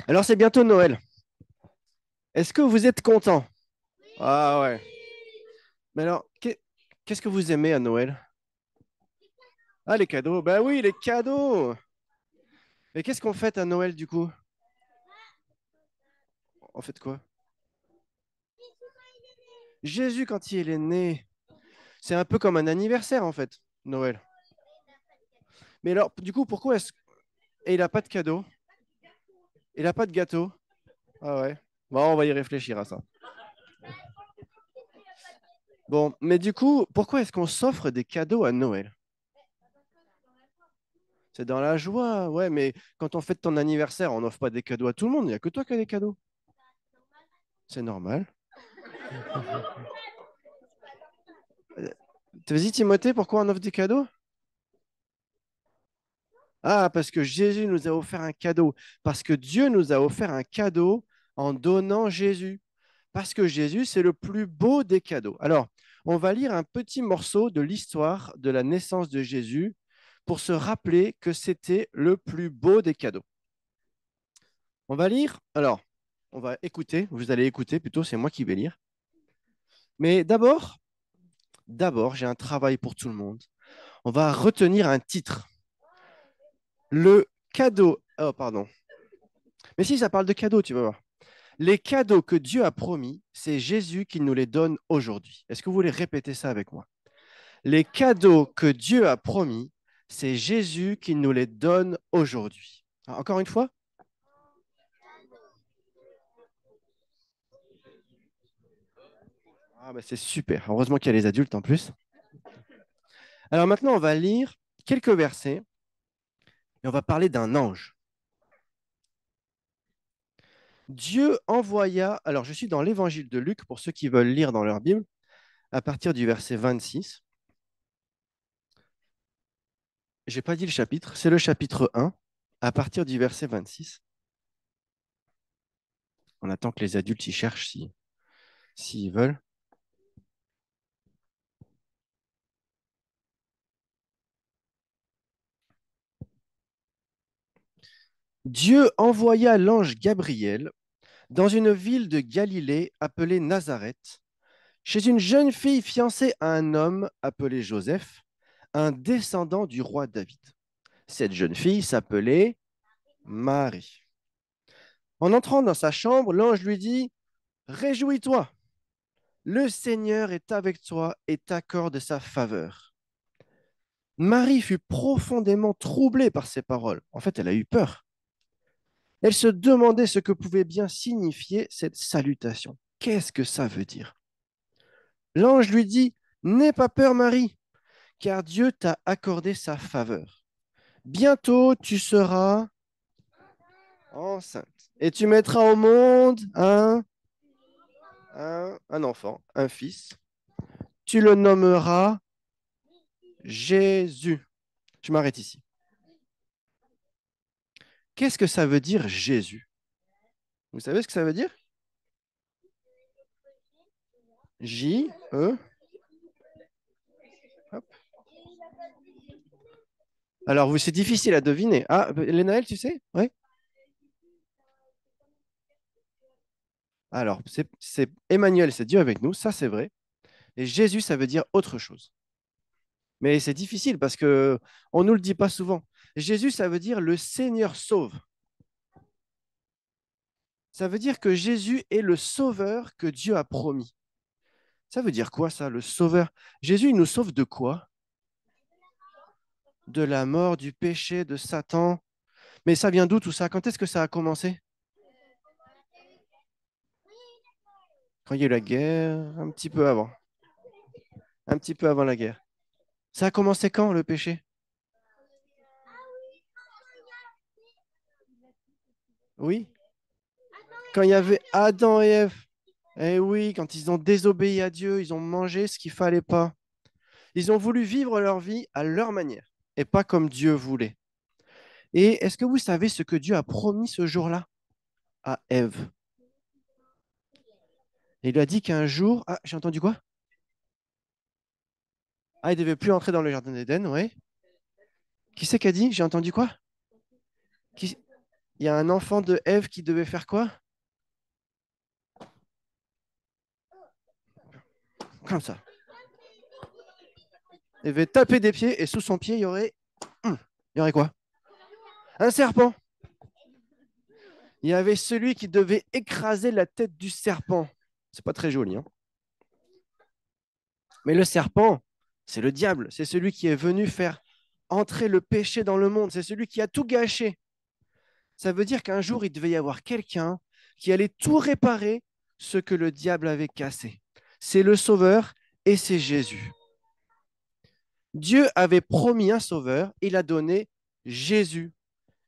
Alors, c'est bientôt Noël. Est-ce que vous êtes content? Ah ouais. Mais alors, qu'est-ce que vous aimez à Noël? Ah, les cadeaux. Ben oui, les cadeaux. Mais qu'est-ce qu'on fête à Noël du coup? On fait quoi? Jésus quand il est né. C'est un peu comme un anniversaire en fait, Noël. Mais alors, du coup, pourquoi est-ce... Et il n'a pas de cadeau? Il n'a pas de gâteau? Ah ouais. Bon, on va y réfléchir à ça. Bon, mais du coup, pourquoi est-ce qu'on s'offre des cadeaux à Noël? C'est dans la joie, ouais, mais quand on fête ton anniversaire, on n'offre pas des cadeaux à tout le monde, il n'y a que toi qui as des cadeaux. C'est normal. Euh, Vas-y, Timothée, pourquoi on offre des cadeaux? Ah, parce que Jésus nous a offert un cadeau. Parce que Dieu nous a offert un cadeau en donnant Jésus. Parce que Jésus, c'est le plus beau des cadeaux. Alors, on va lire un petit morceau de l'histoire de la naissance de Jésus pour se rappeler que c'était le plus beau des cadeaux. On va lire, alors, on va écouter, vous allez écouter plutôt, c'est moi qui vais lire. Mais d'abord, j'ai un travail pour tout le monde. On va retenir un titre. Le cadeau. Oh, pardon. Mais si, ça parle de cadeaux, tu vas voir. Les cadeaux que Dieu a promis, c'est Jésus qui nous les donne aujourd'hui. Est-ce que vous voulez répéter ça avec moi? Les cadeaux que Dieu a promis, c'est Jésus qui nous les donne aujourd'hui. Ah, encore une fois? Ah, bah, c'est super. Heureusement qu'il y a les adultes en plus. Alors maintenant, on va lire quelques versets et on va parler d'un ange. Dieu envoya, alors je suis dans l'évangile de Luc pour ceux qui veulent lire dans leur Bible, à partir du verset 26. Je n'ai pas dit le chapitre, c'est le chapitre 1, à partir du verset 26. On attend que les adultes y cherchent s'ils veulent. Dieu envoya l'ange Gabriel dans une ville de Galilée appelée Nazareth, chez une jeune fille fiancée à un homme appelé Joseph, un descendant du roi David. Cette jeune fille s'appelait Marie. En entrant dans sa chambre, l'ange lui dit, réjouis-toi, le Seigneur est avec toi et t'accorde sa faveur. Marie fut profondément troublée par ces paroles. En fait, elle a eu peur. Elle se demandait ce que pouvait bien signifier cette salutation. Qu'est-ce que ça veut dire? L'ange lui dit, n'aie pas peur, Marie, car Dieu t'a accordé sa faveur. Bientôt, tu seras enceinte et tu mettras au monde un enfant, un fils. Tu le nommeras Jésus. Je m'arrête ici. Qu'est-ce que ça veut dire Jésus? Vous savez ce que ça veut dire? J-E. Hop. Alors, c'est difficile à deviner. Ah, Lénaël, tu sais? Oui. Alors, c'est Emmanuel, c'est Dieu avec nous, ça c'est vrai. Et Jésus, ça veut dire autre chose. Mais c'est difficile parce que on nous le dit pas souvent. Jésus, ça veut dire le Seigneur sauve. Ça veut dire que Jésus est le sauveur que Dieu a promis. Ça veut dire quoi ça, le sauveur? Jésus, il nous sauve de quoi? De la mort, du péché, de Satan. Mais ça vient d'où tout ça? Quand est-ce que ça a commencé? Quand il y a eu la guerre, un petit peu avant. Un petit peu avant la guerre. Ça a commencé quand, le péché? Oui? Quand il y avait Adam et Ève. Eh oui, quand ils ont désobéi à Dieu, ils ont mangé ce qu'il fallait pas. Ils ont voulu vivre leur vie à leur manière et pas comme Dieu voulait. Et est-ce que vous savez ce que Dieu a promis ce jour-là à Ève? Il lui a dit qu'un jour... Ah, j'ai entendu quoi? Ah, il ne devait plus entrer dans le jardin d'Éden, oui. Qui c'est qui a dit? J'ai entendu quoi? Qui... Il y a un enfant de Ève qui devait faire quoi? Comme ça. Il devait taper des pieds et sous son pied, il y aurait quoi? Un serpent. Il y avait celui qui devait écraser la tête du serpent. C'est pas très joli, hein? Mais le serpent, c'est le diable. C'est celui qui est venu faire entrer le péché dans le monde. C'est celui qui a tout gâché. Ça veut dire qu'un jour, il devait y avoir quelqu'un qui allait tout réparer ce que le diable avait cassé. C'est le Sauveur et c'est Jésus. Dieu avait promis un Sauveur, il a donné Jésus.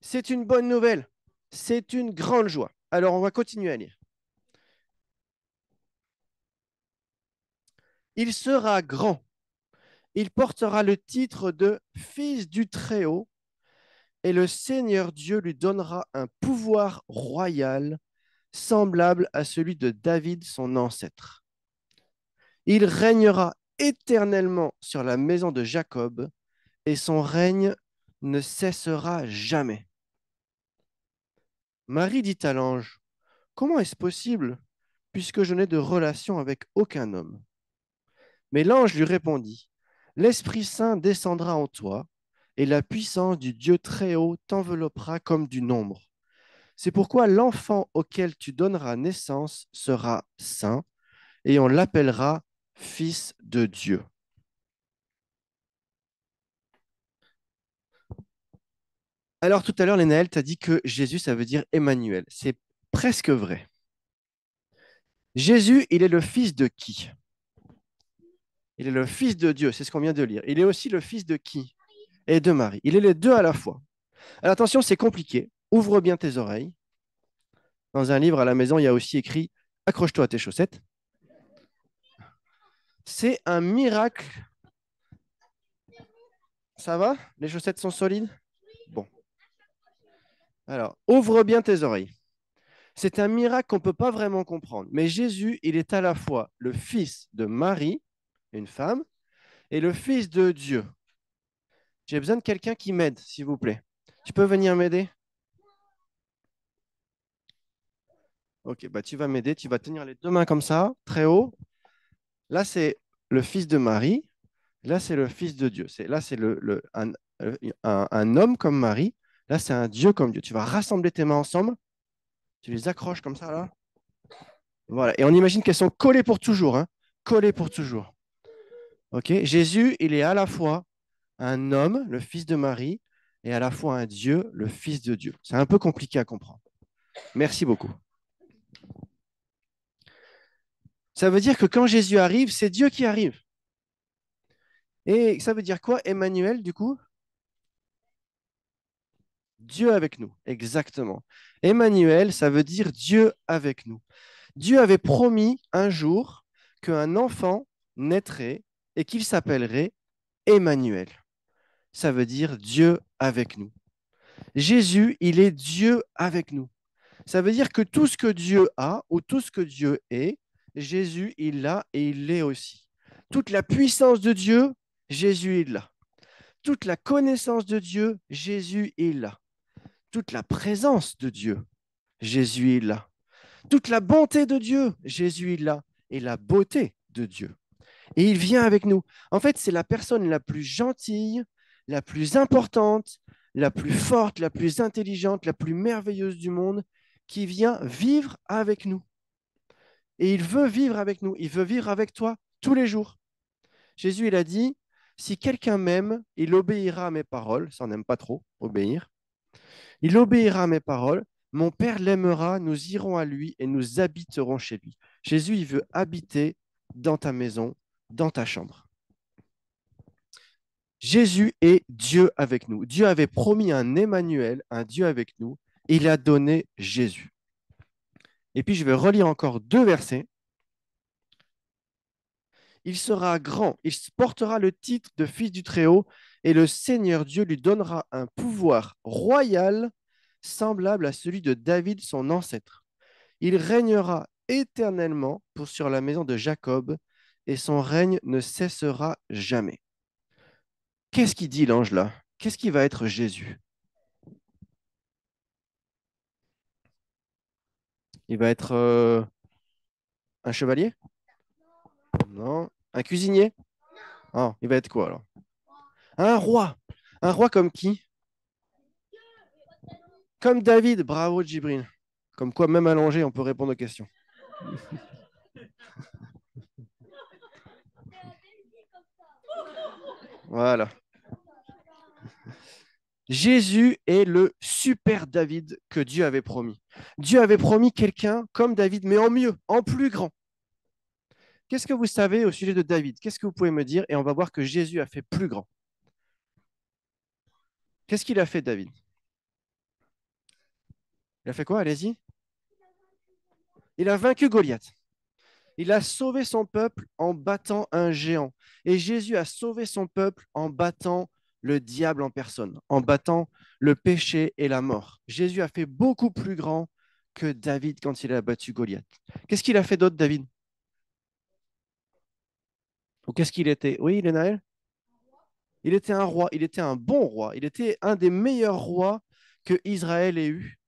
C'est une bonne nouvelle. C'est une grande joie. Alors, on va continuer à lire. Il sera grand. Il portera le titre de Fils du Très-Haut et le Seigneur Dieu lui donnera un pouvoir royal semblable à celui de David, son ancêtre. Il régnera éternellement sur la maison de Jacob et son règne ne cessera jamais. Marie dit à l'ange, comment est-ce possible puisque je n'ai de relation avec aucun homme? Mais l'ange lui répondit, l'Esprit Saint descendra en toi et la puissance du Dieu Très-Haut t'enveloppera comme d'une ombre. C'est pourquoi l'enfant auquel tu donneras naissance sera saint et on l'appellera Fils de Dieu. Alors tout à l'heure, Lénaël t'a dit que Jésus, ça veut dire Emmanuel. C'est presque vrai. Jésus, il est le fils de qui? Il est le fils de Dieu, c'est ce qu'on vient de lire. Il est aussi le fils de qui? Et de Marie. Il est les deux à la fois. Alors attention, c'est compliqué. Ouvre bien tes oreilles. Dans un livre à la maison, il y a aussi écrit accroche-toi à tes chaussettes. C'est un miracle. Ça va? Les chaussettes sont solides? Bon. Alors, ouvre bien tes oreilles. C'est un miracle qu'on ne peut pas vraiment comprendre. Mais Jésus, il est à la fois le fils de Marie, une femme, et le fils de Dieu. J'ai besoin de quelqu'un qui m'aide, s'il vous plaît. Tu peux venir m'aider? Ok, bah tu vas m'aider. Tu vas tenir les deux mains comme ça, très haut. Là, c'est le fils de Marie. Là, c'est le fils de Dieu. Là, c'est un homme comme Marie. Là, c'est un Dieu comme Dieu. Tu vas rassembler tes mains ensemble. Tu les accroches comme ça, là. Voilà. Et on imagine qu'elles sont collées pour toujours, hein. Collées pour toujours. Ok. Jésus, il est à la fois un homme, le fils de Marie, et à la fois un Dieu, le fils de Dieu. C'est un peu compliqué à comprendre. Merci beaucoup. Ça veut dire que quand Jésus arrive, c'est Dieu qui arrive. Et ça veut dire quoi, Emmanuel, du coup? Dieu avec nous, exactement. Emmanuel, ça veut dire Dieu avec nous. Dieu avait promis un jour qu'un enfant naîtrait et qu'il s'appellerait Emmanuel. Ça veut dire Dieu avec nous. Jésus, il est Dieu avec nous. Ça veut dire que tout ce que Dieu a ou tout ce que Dieu est, Jésus, il l'a et il l'est aussi. Toute la puissance de Dieu, Jésus, il l'a. Toute la connaissance de Dieu, Jésus, il l'a. Toute la présence de Dieu, Jésus, il l'a. Toute la bonté de Dieu, Jésus, il l'a. Et la beauté de Dieu. Et il vient avec nous. En fait, c'est la personne la plus gentille, la plus importante, la plus forte, la plus intelligente, la plus merveilleuse du monde qui vient vivre avec nous. Et il veut vivre avec nous. Il veut vivre avec toi tous les jours. Jésus, il a dit, si quelqu'un m'aime, il obéira à mes paroles. Ça, on n'aime pas trop, obéir. Il obéira à mes paroles. Mon Père l'aimera, nous irons à lui et nous habiterons chez lui. Jésus, il veut habiter dans ta maison, dans ta chambre. Jésus est Dieu avec nous. Dieu avait promis un Emmanuel, un Dieu avec nous. Il a donné Jésus. Et puis, je vais relire encore deux versets. Il sera grand, il portera le titre de fils du Très-Haut, et le Seigneur Dieu lui donnera un pouvoir royal semblable à celui de David, son ancêtre. Il régnera éternellement sur la maison de Jacob, et son règne ne cessera jamais. Qu'est-ce qu'il dit l'ange là? Qu'est-ce qui va être Jésus? Il va être un chevalier? Non. Un cuisinier? Ah, il va être quoi alors? Un roi. Un roi comme qui? Comme David. Bravo, Djibril. Comme quoi, même allongé, on peut répondre aux questions. Voilà. Jésus est le super David que Dieu avait promis. Dieu avait promis quelqu'un comme David, mais en mieux, en plus grand. Qu'est-ce que vous savez au sujet de David? Qu'est-ce que vous pouvez me dire? Et on va voir que Jésus a fait plus grand. Qu'est-ce qu'il a fait, David? Il a fait quoi? Allez-y. Il a vaincu Goliath. Il a sauvé son peuple en battant un géant. Et Jésus a sauvé son peuple en battant le diable en personne, en battant le péché et la mort. Jésus a fait beaucoup plus grand que David quand il a battu Goliath. Qu'est-ce qu'il a fait d'autre, David? Ou qu'est-ce qu'il était? Oui, Lénaël? Il était un roi, il était un bon roi, il était un des meilleurs rois que Israël ait eu.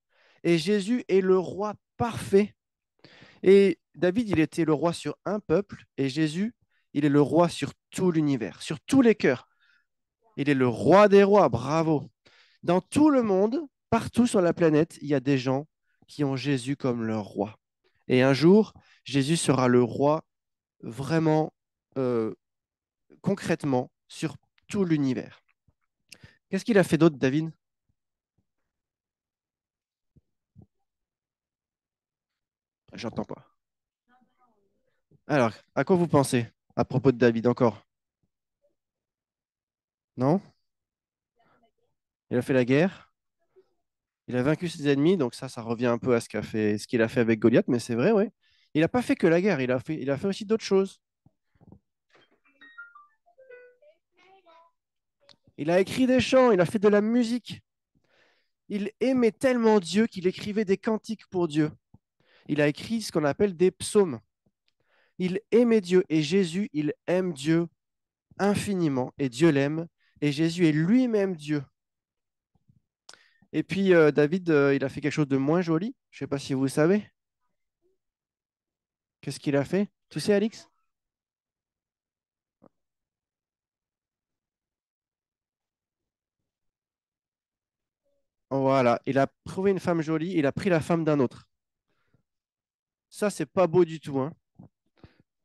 Et Jésus est le roi parfait. Et David, il était le roi sur un peuple, et Jésus, il est le roi sur tout l'univers, sur tous les cœurs. Il est le roi des rois, bravo. Dans tout le monde, partout sur la planète, il y a des gens qui ont Jésus comme leur roi. Et un jour, Jésus sera le roi vraiment euh, concrètement sur tout l'univers. Qu'est-ce qu'il a fait d'autre, David? J'entends pas. Alors, à quoi vous pensez à propos de David encore? Non? Il a fait la guerre, il a vaincu ses ennemis, donc ça revient un peu à ce qu'il a fait avec Goliath, mais c'est vrai, ouais. Il n'a pas fait que la guerre, il a fait aussi d'autres choses. Il a écrit des chants, il a fait de la musique. Il aimait tellement Dieu qu'il écrivait des cantiques pour Dieu. Il a écrit ce qu'on appelle des psaumes. Il aimait Dieu et Jésus, il aime Dieu infiniment et Dieu l'aime et Jésus est lui-même Dieu. Et puis David, il a fait quelque chose de moins joli. Je ne sais pas si vous savez. Qu'est-ce qu'il a fait? Tu sais, Alix? Voilà, il a trouvé une femme jolie, il a pris la femme d'un autre. Ça, c'est pas beau du tout, hein.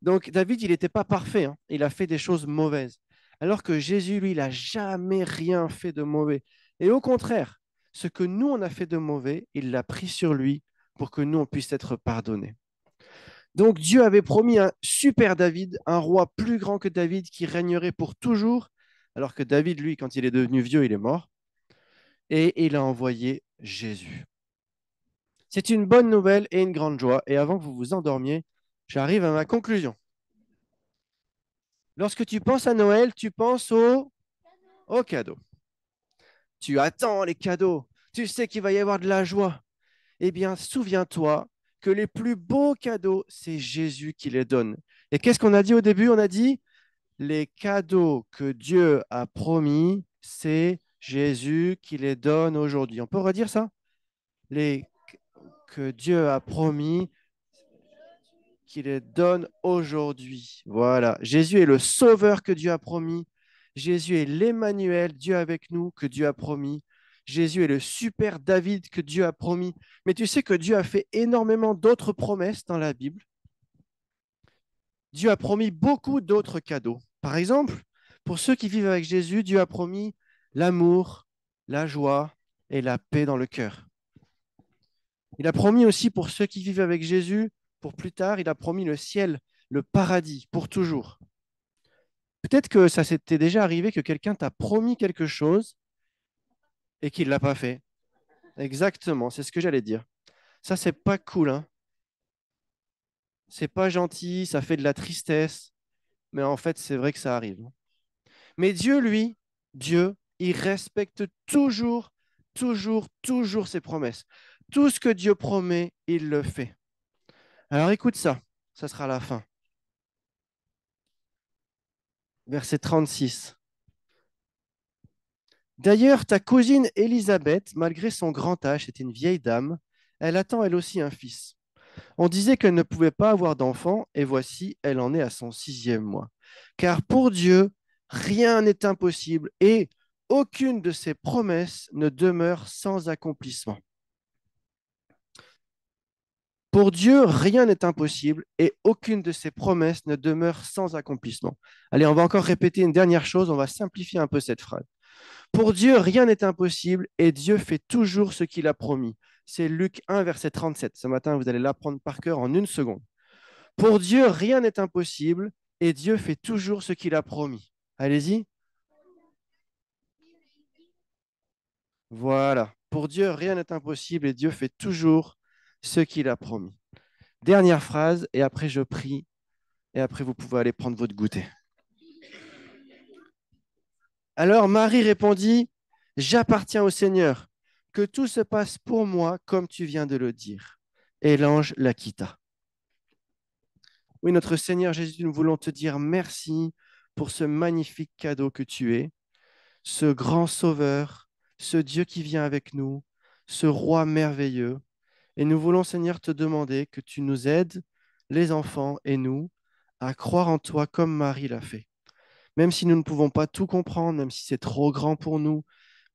Donc David, il n'était pas parfait, hein. Il a fait des choses mauvaises. Alors que Jésus, lui, il n'a jamais rien fait de mauvais. Et au contraire, ce que nous, on a fait de mauvais, il l'a pris sur lui pour que nous, on puisse être pardonnés. Donc Dieu avait promis un super David, un roi plus grand que David qui régnerait pour toujours, alors que David, lui, quand il est devenu vieux, il est mort. Et il a envoyé Jésus. C'est une bonne nouvelle et une grande joie. Et avant que vous vous endormiez, j'arrive à ma conclusion. Lorsque tu penses à Noël, tu penses aux cadeaux. Tu attends les cadeaux. Tu sais qu'il va y avoir de la joie. Eh bien, souviens-toi que les plus beaux cadeaux, c'est Jésus qui les donne. Et qu'est-ce qu'on a dit au début? On a dit, les cadeaux que Dieu a promis, c'est Jésus qui les donne aujourd'hui. On peut redire ça? Les que Dieu a promis, qui les donne aujourd'hui. Voilà. Jésus est le sauveur que Dieu a promis. Jésus est l'Emmanuel, Dieu avec nous, que Dieu a promis. Jésus est le super David que Dieu a promis. Mais tu sais que Dieu a fait énormément d'autres promesses dans la Bible. Dieu a promis beaucoup d'autres cadeaux. Par exemple, pour ceux qui vivent avec Jésus, Dieu a promis l'amour, la joie et la paix dans le cœur. Il a promis aussi pour ceux qui vivent avec Jésus, pour plus tard, il a promis le ciel, le paradis, pour toujours. Peut-être que ça s'était déjà arrivé que quelqu'un t'a promis quelque chose et qu'il ne l'a pas fait. Exactement, c'est ce que j'allais dire. Ça, c'est pas cool, hein. C'est pas gentil, ça fait de la tristesse, mais en fait, c'est vrai que ça arrive. Mais Dieu, lui, Dieu, il respecte toujours, toujours, toujours ses promesses. Tout ce que Dieu promet, il le fait. Alors écoute ça sera la fin. Verset 36. D'ailleurs, ta cousine Élisabeth, malgré son grand âge, c'était une vieille dame, elle attend elle aussi un fils. On disait qu'elle ne pouvait pas avoir d'enfant, et voici, elle en est à son 6e mois. Car pour Dieu, rien n'est impossible, et aucune de ses promesses ne demeure sans accomplissement. Pour Dieu, rien n'est impossible, et aucune de ses promesses ne demeure sans accomplissement. Allez, on va encore répéter une dernière chose, on va simplifier un peu cette phrase. Pour Dieu, rien n'est impossible, et Dieu fait toujours ce qu'il a promis. C'est Luc 1, verset 37. Ce matin, vous allez l'apprendre par cœur en une seconde. Pour Dieu, rien n'est impossible et Dieu fait toujours ce qu'il a promis. Allez-y. Voilà. Pour Dieu, rien n'est impossible et Dieu fait toujours ce qu'il a promis. Dernière phrase et après je prie et après vous pouvez aller prendre votre goûter. Alors Marie répondit, j'appartiens au Seigneur, que tout se passe pour moi comme tu viens de le dire. Et l'ange la quitta. Oui, notre Seigneur Jésus, nous voulons te dire merci pour ce magnifique cadeau que tu es. Ce grand Sauveur, ce Dieu qui vient avec nous, ce Roi merveilleux. Et nous voulons, Seigneur, te demander que tu nous aides, les enfants et nous, à croire en toi comme Marie l'a fait. Même si nous ne pouvons pas tout comprendre, même si c'est trop grand pour nous,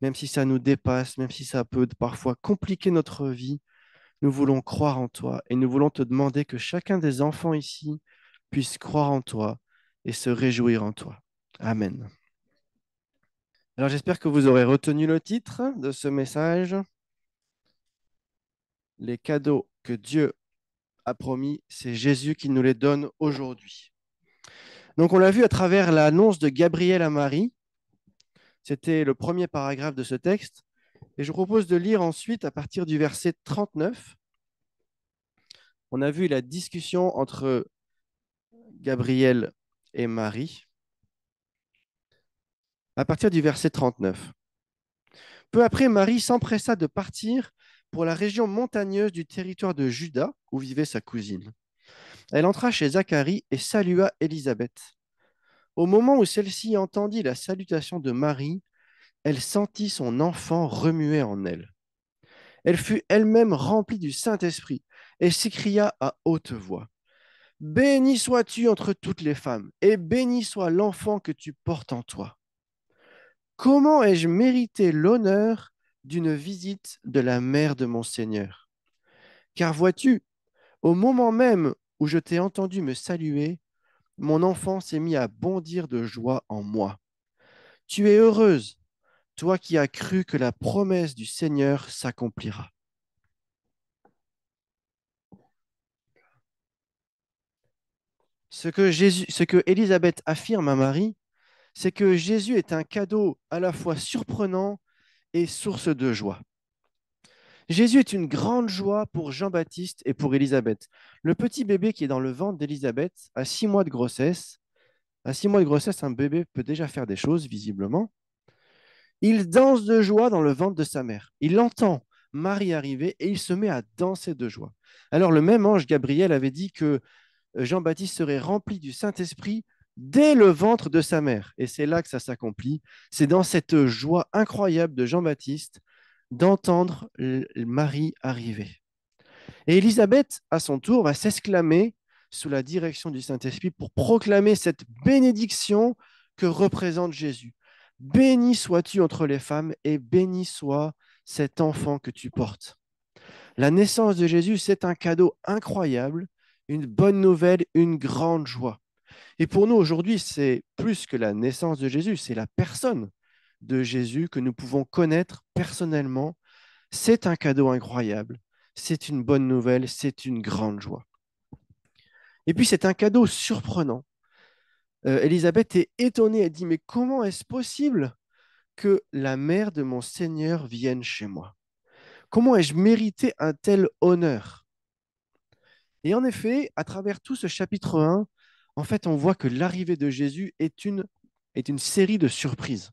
même si ça nous dépasse, même si ça peut parfois compliquer notre vie, nous voulons croire en toi et nous voulons te demander que chacun des enfants ici puisse croire en toi et se réjouir en toi. Amen. Alors j'espère que vous aurez retenu le titre de ce message. Les cadeaux que Dieu a promis, c'est Jésus qui nous les donne aujourd'hui. Donc on l'a vu à travers l'annonce de Gabriel à Marie. C'était le premier paragraphe de ce texte. Et je vous propose de lire ensuite à partir du verset 39. On a vu la discussion entre Gabriel et Marie. À partir du verset 39. Peu après, Marie s'empressa de partir pour la région montagneuse du territoire de Juda, où vivait sa cousine. Elle entra chez Zacharie et salua Élisabeth. Au moment où celle-ci entendit la salutation de Marie, elle sentit son enfant remuer en elle. Elle fut elle-même remplie du Saint-Esprit et s'écria à haute voix, béni sois-tu entre toutes les femmes, et béni soit l'enfant que tu portes en toi. Comment ai-je mérité l'honneur d'une visite de la mère de mon Seigneur? Car vois-tu, au moment même où je t'ai entendu me saluer, mon enfant s'est mis à bondir de joie en moi. Tu es heureuse, toi qui as cru que la promesse du Seigneur s'accomplira. Ce que Élisabeth affirme à Marie, c'est que Jésus est un cadeau à la fois surprenant et source de joie. Jésus est une grande joie pour Jean-Baptiste et pour Élisabeth. Le petit bébé qui est dans le ventre d'Élisabeth a 6 mois de grossesse. À 6 mois de grossesse, un bébé peut déjà faire des choses, visiblement. Il danse de joie dans le ventre de sa mère. Il entend Marie arriver et il se met à danser de joie. Alors le même ange Gabriel avait dit que Jean-Baptiste serait rempli du Saint-Esprit dès le ventre de sa mère. Et c'est là que ça s'accomplit. C'est dans cette joie incroyable de Jean-Baptiste d'entendre Marie arriver. Et Élisabeth, à son tour, va s'exclamer sous la direction du Saint-Esprit pour proclamer cette bénédiction que représente Jésus. Béni sois-tu entre les femmes et béni soit cet enfant que tu portes. La naissance de Jésus, c'est un cadeau incroyable, une bonne nouvelle, une grande joie. Et pour nous, aujourd'hui, c'est plus que la naissance de Jésus, c'est la personne de Jésus que nous pouvons connaître personnellement. C'est un cadeau incroyable, c'est une bonne nouvelle, c'est une grande joie. Et puis, c'est un cadeau surprenant. Élisabeth est étonnée, elle dit, mais comment est-ce possible que la mère de mon Seigneur vienne chez moi? Comment ai-je mérité un tel honneur? Et en effet, à travers tout ce chapitre 1, en fait, on voit que l'arrivée de Jésus est une série de surprises.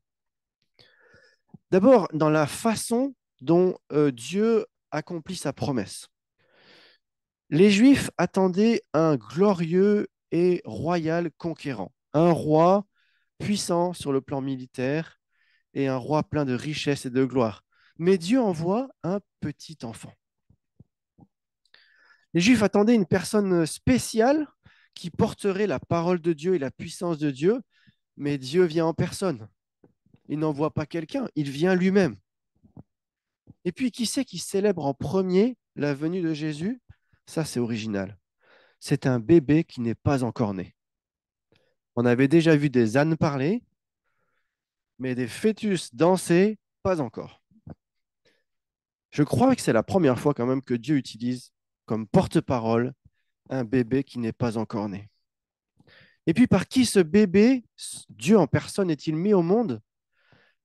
D'abord, dans la façon dont Dieu accomplit sa promesse. Les Juifs attendaient un glorieux et royal conquérant, un roi puissant sur le plan militaire et un roi plein de richesse et de gloire. Mais Dieu envoie un petit enfant. Les Juifs attendaient une personne spéciale qui porterait la parole de Dieu et la puissance de Dieu, mais Dieu vient en personne. Il n'envoie pas quelqu'un, il vient lui-même. Et puis, qui c'est qui célèbre en premier la venue de Jésus? Ça, c'est original. C'est un bébé qui n'est pas encore né. On avait déjà vu des ânes parler, mais des fœtus danser, pas encore. Je crois que c'est la première fois quand même que Dieu utilise comme porte-parole un bébé qui n'est pas encore né. Et puis par qui ce bébé, Dieu en personne, est-il mis au monde?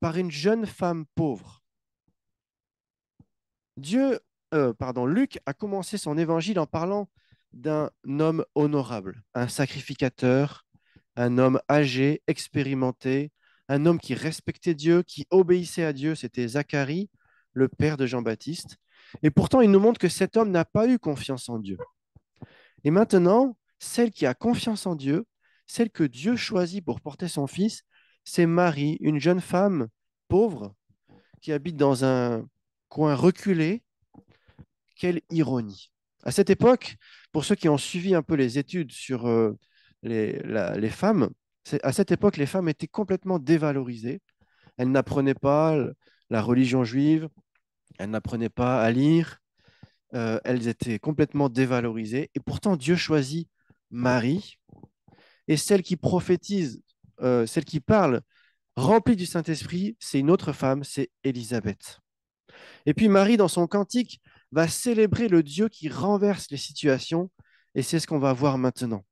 Par une jeune femme pauvre. Luc a commencé son évangile en parlant d'un homme honorable, un sacrificateur, un homme âgé, expérimenté, un homme qui respectait Dieu, qui obéissait à Dieu. C'était Zacharie, le père de Jean-Baptiste. Et pourtant, il nous montre que cet homme n'a pas eu confiance en Dieu. Et maintenant, celle qui a confiance en Dieu, celle que Dieu choisit pour porter son fils, c'est Marie, une jeune femme pauvre qui habite dans un coin reculé. Quelle ironie. À cette époque, pour ceux qui ont suivi un peu les études sur les femmes, à cette époque, les femmes étaient complètement dévalorisées. Elles n'apprenaient pas la religion juive, elles n'apprenaient pas à lire, elles étaient complètement dévalorisées. Et pourtant, Dieu choisit Marie, et celle qui prophétise, celle qui parle, remplie du Saint-Esprit, c'est une autre femme, c'est Élisabeth. Et puis Marie, dans son cantique, va célébrer le Dieu qui renverse les situations, et c'est ce qu'on va voir maintenant.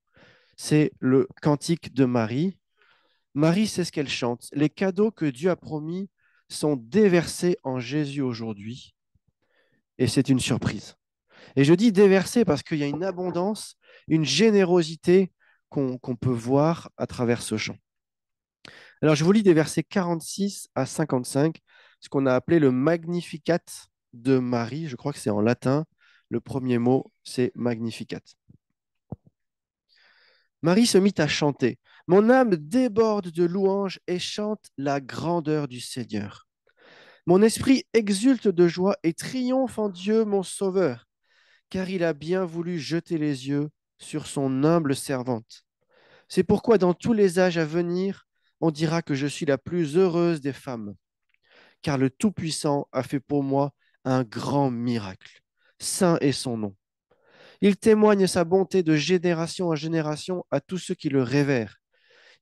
C'est le cantique de Marie. Marie, c'est ce qu'elle chante. Les cadeaux que Dieu a promis sont déversés en Jésus aujourd'hui, et c'est une surprise. Et je dis déversés parce qu'il y a une abondance, une générosité qu'on peut voir à travers ce chant. Alors, je vous lis des versets 46 à 55, ce qu'on a appelé le Magnificat de Marie. Je crois que c'est en latin. Le premier mot, c'est Magnificat. Marie se mit à chanter. Mon âme déborde de louanges et chante la grandeur du Seigneur. Mon esprit exulte de joie et triomphe en Dieu, mon Sauveur, car il a bien voulu jeter les yeux sur son humble servante. C'est pourquoi dans tous les âges à venir, on dira que je suis la plus heureuse des femmes, car le Tout-Puissant a fait pour moi un grand miracle. Saint est son nom. Il témoigne sa bonté de génération en génération à tous ceux qui le révèrent.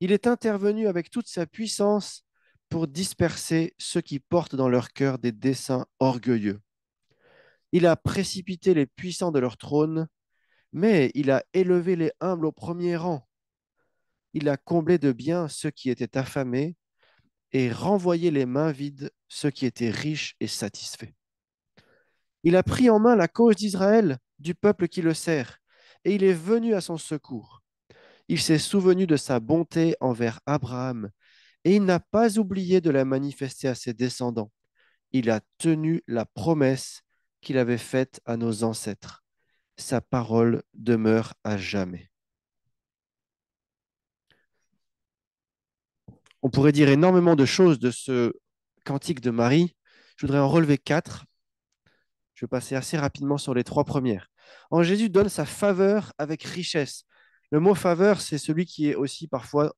Il est intervenu avec toute sa puissance pour disperser ceux qui portent dans leur cœur des desseins orgueilleux. Il a précipité les puissants de leur trône, mais il a élevé les humbles au premier rang. Il a comblé de biens ceux qui étaient affamés et renvoyé les mains vides ceux qui étaient riches et satisfaits. Il a pris en main la cause d'Israël, du peuple qui le sert, et il est venu à son secours. Il s'est souvenu de sa bonté envers Abraham, et il n'a pas oublié de la manifester à ses descendants. Il a tenu la promesse qu'il avait faite à nos ancêtres. Sa parole demeure à jamais. On pourrait dire énormément de choses de ce cantique de Marie. Je voudrais en relever quatre. Je vais passer assez rapidement sur les trois premières. En Jésus donne sa faveur avec richesse. Le mot faveur, c'est celui qui est aussi parfois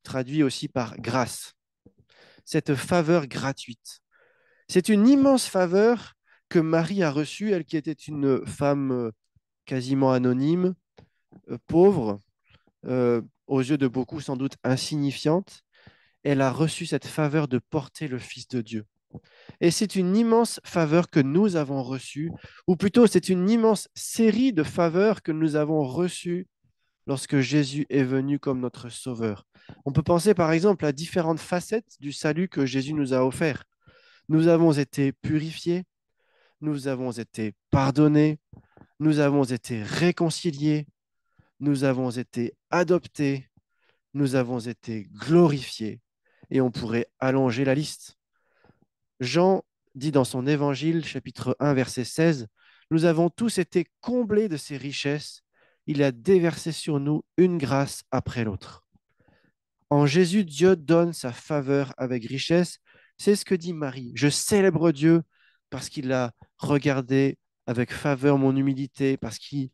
traduit aussi par grâce. Cette faveur gratuite. C'est une immense faveur que Marie a reçue, elle qui était une femme quasiment anonyme, pauvre, aux yeux de beaucoup sans doute insignifiante. Elle a reçu cette faveur de porter le Fils de Dieu. Et c'est une immense faveur que nous avons reçue, ou plutôt c'est une immense série de faveurs que nous avons reçues lorsque Jésus est venu comme notre Sauveur. On peut penser par exemple à différentes facettes du salut que Jésus nous a offert. Nous avons été purifiés, nous avons été pardonnés, nous avons été réconciliés, nous avons été adoptés, nous avons été glorifiés, et on pourrait allonger la liste. Jean dit dans son évangile, chapitre 1, verset 16, nous avons tous été comblés de ses richesses. Il a déversé sur nous une grâce après l'autre. En Jésus, Dieu donne sa faveur avec richesse. C'est ce que dit Marie. Je célèbre Dieu parce qu'il a regardé avec faveur mon humilité, parce qu'il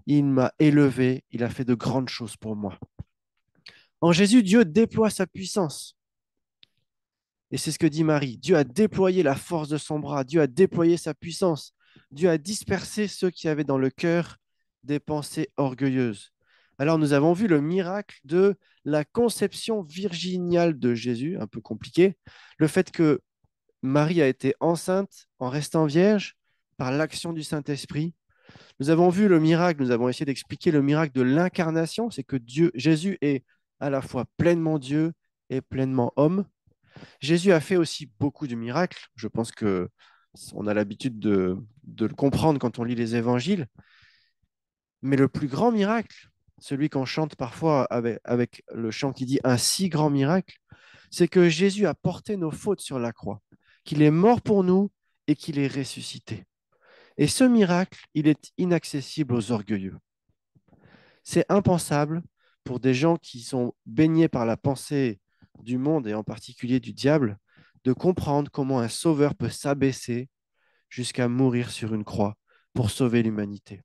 m'a élevé, il a fait de grandes choses pour moi. En Jésus, Dieu déploie sa puissance. Et c'est ce que dit Marie. Dieu a déployé la force de son bras. Dieu a déployé sa puissance. Dieu a dispersé ceux qui avaient dans le cœur des pensées orgueilleuses. Alors nous avons vu le miracle de la conception virginale de Jésus, un peu compliqué, le fait que Marie a été enceinte en restant vierge par l'action du Saint-Esprit. Nous avons vu le miracle, nous avons essayé d'expliquer le miracle de l'incarnation, c'est que Dieu, Jésus est à la fois pleinement Dieu et pleinement homme. Jésus a fait aussi beaucoup de miracles. Je pense que on a l'habitude de le comprendre quand on lit les évangiles. Mais le plus grand miracle, celui qu'on chante parfois avec le chant qui dit un si grand miracle, c'est que Jésus a porté nos fautes sur la croix, qu'il est mort pour nous et qu'il est ressuscité. Et ce miracle, il est inaccessible aux orgueilleux. C'est impensable pour des gens qui sont baignés par la pensée du monde et en particulier du diable, de comprendre comment un sauveur peut s'abaisser jusqu'à mourir sur une croix pour sauver l'humanité.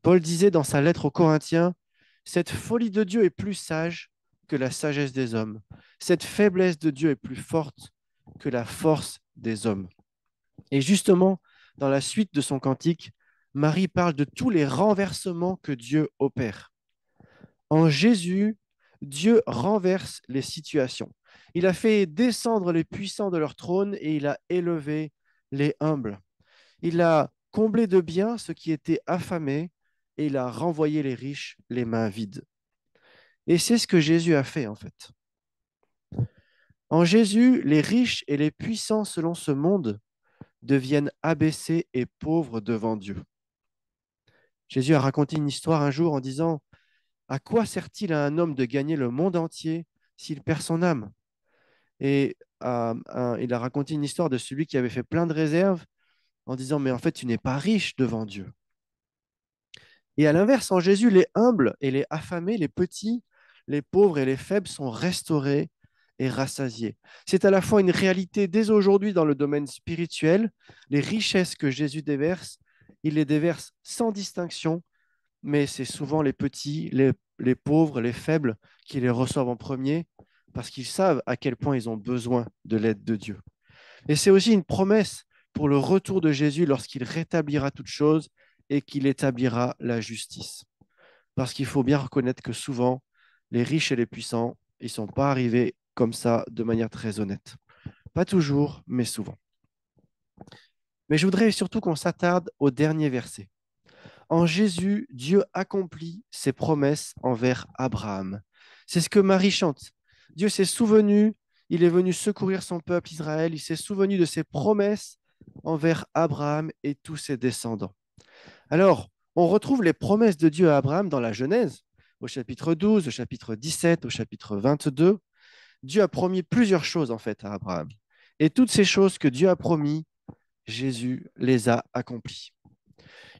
Paul disait dans sa lettre aux Corinthiens, cette folie de Dieu est plus sage que la sagesse des hommes. Cette faiblesse de Dieu est plus forte que la force des hommes. Et justement, dans la suite de son cantique, Marie parle de tous les renversements que Dieu opère. En Jésus, Dieu renverse les situations. Il a fait descendre les puissants de leur trône et il a élevé les humbles. Il a comblé de biens ceux qui étaient affamés et il a renvoyé les riches les mains vides. Et c'est ce que Jésus a fait en fait. En Jésus, les riches et les puissants selon ce monde deviennent abaissés et pauvres devant Dieu. Jésus a raconté une histoire un jour en disant, à quoi sert-il à un homme de gagner le monde entier s'il perd son âme? Et il a raconté une histoire de celui qui avait fait plein de réserves en disant, mais en fait, tu n'es pas riche devant Dieu. Et à l'inverse, en Jésus, les humbles et les affamés, les petits, les pauvres et les faibles sont restaurés et rassasiés. C'est à la fois une réalité dès aujourd'hui dans le domaine spirituel, les richesses que Jésus déverse, il les déverse sans distinction, mais c'est souvent les petits, les pauvres, les faibles qui les reçoivent en premier parce qu'ils savent à quel point ils ont besoin de l'aide de Dieu. Et c'est aussi une promesse pour le retour de Jésus lorsqu'il rétablira toutes choses et qu'il établira la justice. Parce qu'il faut bien reconnaître que souvent, les riches et les puissants, ils ne sont pas arrivés comme ça de manière très honnête. Pas toujours, mais souvent. Mais je voudrais surtout qu'on s'attarde au dernier verset. En Jésus, Dieu accomplit ses promesses envers Abraham. C'est ce que Marie chante. Dieu s'est souvenu, il est venu secourir son peuple Israël, il s'est souvenu de ses promesses envers Abraham et tous ses descendants. Alors, on retrouve les promesses de Dieu à Abraham dans la Genèse, au chapitre 12, au chapitre 17, au chapitre 22. Dieu a promis plusieurs choses en fait à Abraham. Et toutes ces choses que Dieu a promis, Jésus les a accomplies.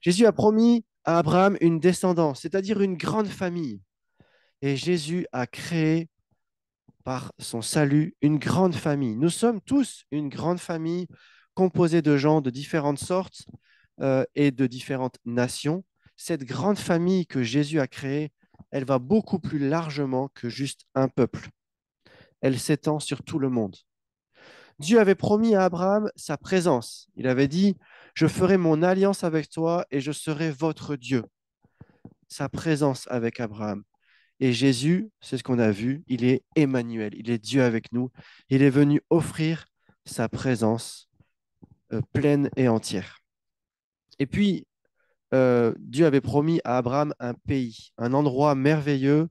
Jésus a promis à Abraham une descendance, c'est-à-dire une grande famille. Et Jésus a créé par son salut une grande famille. Nous sommes tous une grande famille composée de gens de différentes sortes et de différentes nations. Cette grande famille que Jésus a créée, elle va beaucoup plus largement que juste un peuple. Elle s'étend sur tout le monde. Dieu avait promis à Abraham sa présence. Il avait dit, je ferai mon alliance avec toi et je serai votre Dieu. Sa présence avec Abraham. Et Jésus, c'est ce qu'on a vu, il est Emmanuel, il est Dieu avec nous. Il est venu offrir sa présence pleine et entière. Et puis, Dieu avait promis à Abraham un pays, un endroit merveilleux,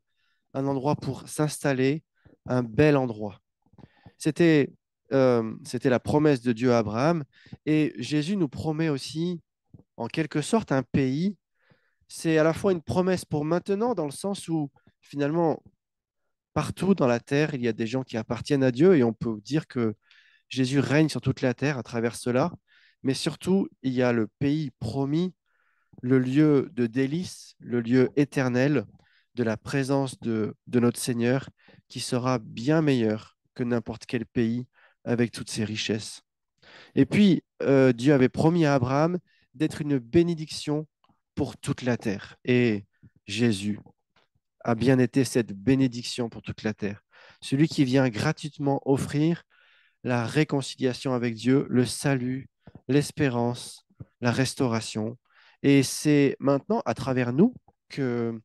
un endroit pour s'installer, un bel endroit. C'était la promesse de Dieu à Abraham. Et Jésus nous promet aussi, en quelque sorte, un pays. C'est à la fois une promesse pour maintenant, dans le sens où, finalement, partout dans la terre, il y a des gens qui appartiennent à Dieu et on peut dire que Jésus règne sur toute la terre à travers cela. Mais surtout, il y a le pays promis, le lieu de délice, le lieu éternel de la présence de notre Seigneur qui sera bien meilleur que n'importe quel pays avec toutes ses richesses. Et puis, Dieu avait promis à Abraham d'être une bénédiction pour toute la terre. Et Jésus a bien été cette bénédiction pour toute la terre. Celui qui vient gratuitement offrir la réconciliation avec Dieu, le salut, l'espérance, la restauration. Et c'est maintenant à travers nous que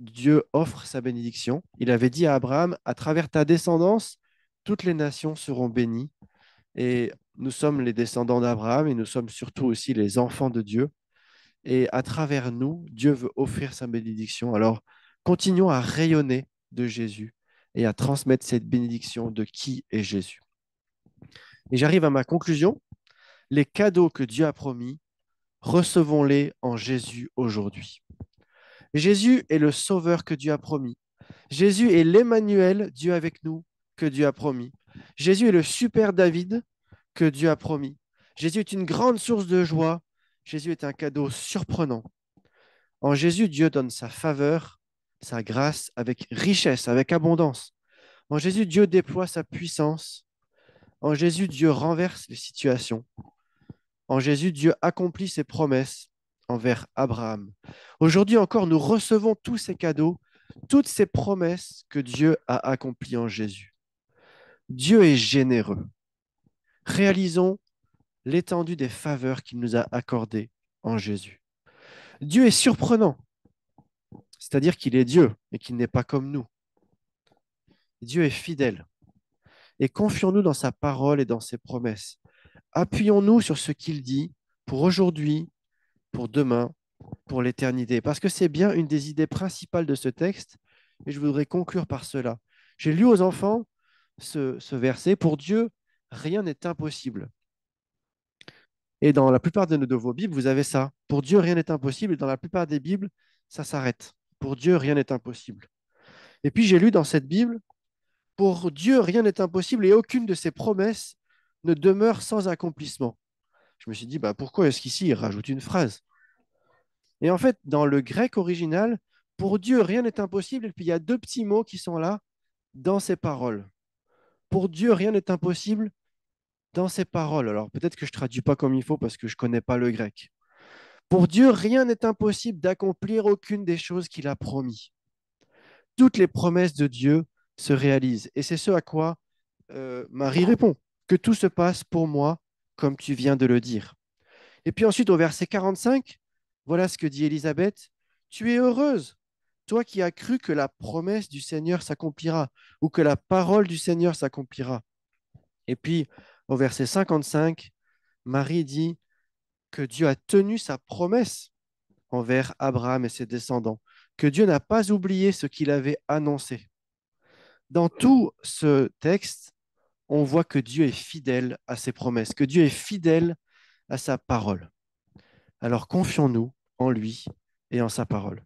Dieu offre sa bénédiction. Il avait dit à Abraham, à travers ta descendance, toutes les nations seront bénies. Et nous sommes les descendants d'Abraham et nous sommes surtout aussi les enfants de Dieu. Et à travers nous, Dieu veut offrir sa bénédiction. Alors, continuons à rayonner de Jésus et à transmettre cette bénédiction de qui est Jésus. Et j'arrive à ma conclusion. Les cadeaux que Dieu a promis, recevons-les en Jésus aujourd'hui. Jésus est le sauveur que Dieu a promis. Jésus est l'Emmanuel, Dieu avec nous, que Dieu a promis. Jésus est le super David que Dieu a promis. Jésus est une grande source de joie. Jésus est un cadeau surprenant. En Jésus, Dieu donne sa faveur, sa grâce avec richesse, avec abondance. En Jésus, Dieu déploie sa puissance. En Jésus, Dieu renverse les situations. En Jésus, Dieu accomplit ses promesses envers Abraham. Aujourd'hui encore, nous recevons tous ces cadeaux, toutes ces promesses que Dieu a accomplies en Jésus. Dieu est généreux. Réalisons l'étendue des faveurs qu'il nous a accordées en Jésus. Dieu est surprenant, c'est-à-dire qu'il est Dieu et qu'il n'est pas comme nous. Dieu est fidèle et confions-nous dans sa parole et dans ses promesses. Appuyons-nous sur ce qu'il dit pour aujourd'hui, pour demain, pour l'éternité, parce que c'est bien une des idées principales de ce texte, et je voudrais conclure par cela. J'ai lu aux enfants ce verset, pour Dieu, rien n'est impossible. Et dans la plupart de vos Bibles, vous avez ça. Pour Dieu, rien n'est impossible, et dans la plupart des Bibles, ça s'arrête. Pour Dieu, rien n'est impossible. Et puis j'ai lu dans cette Bible, pour Dieu, rien n'est impossible, et aucune de ses promesses ne demeure sans accomplissement. Je me suis dit, bah, pourquoi est-ce qu'ici, il rajoute une phrase? Et en fait, dans le grec original, pour Dieu, rien n'est impossible. Et puis, il y a deux petits mots qui sont là dans ces paroles. Pour Dieu, rien n'est impossible dans ces paroles. Alors, peut-être que je ne traduis pas comme il faut parce que je ne connais pas le grec. Pour Dieu, rien n'est impossible d'accomplir aucune des choses qu'il a promis. Toutes les promesses de Dieu se réalisent. Et c'est ce à quoi Marie répond, que tout se passe pour moi comme tu viens de le dire. Et puis ensuite, au verset 45, voilà ce que dit Élisabeth. Tu es heureuse, toi qui as cru que la promesse du Seigneur s'accomplira ou que la parole du Seigneur s'accomplira. Et puis, au verset 55, Marie dit que Dieu a tenu sa promesse envers Abraham et ses descendants, que Dieu n'a pas oublié ce qu'il avait annoncé. Dans tout ce texte, on voit que Dieu est fidèle à ses promesses, que Dieu est fidèle à sa parole. Alors confions-nous en lui et en sa parole.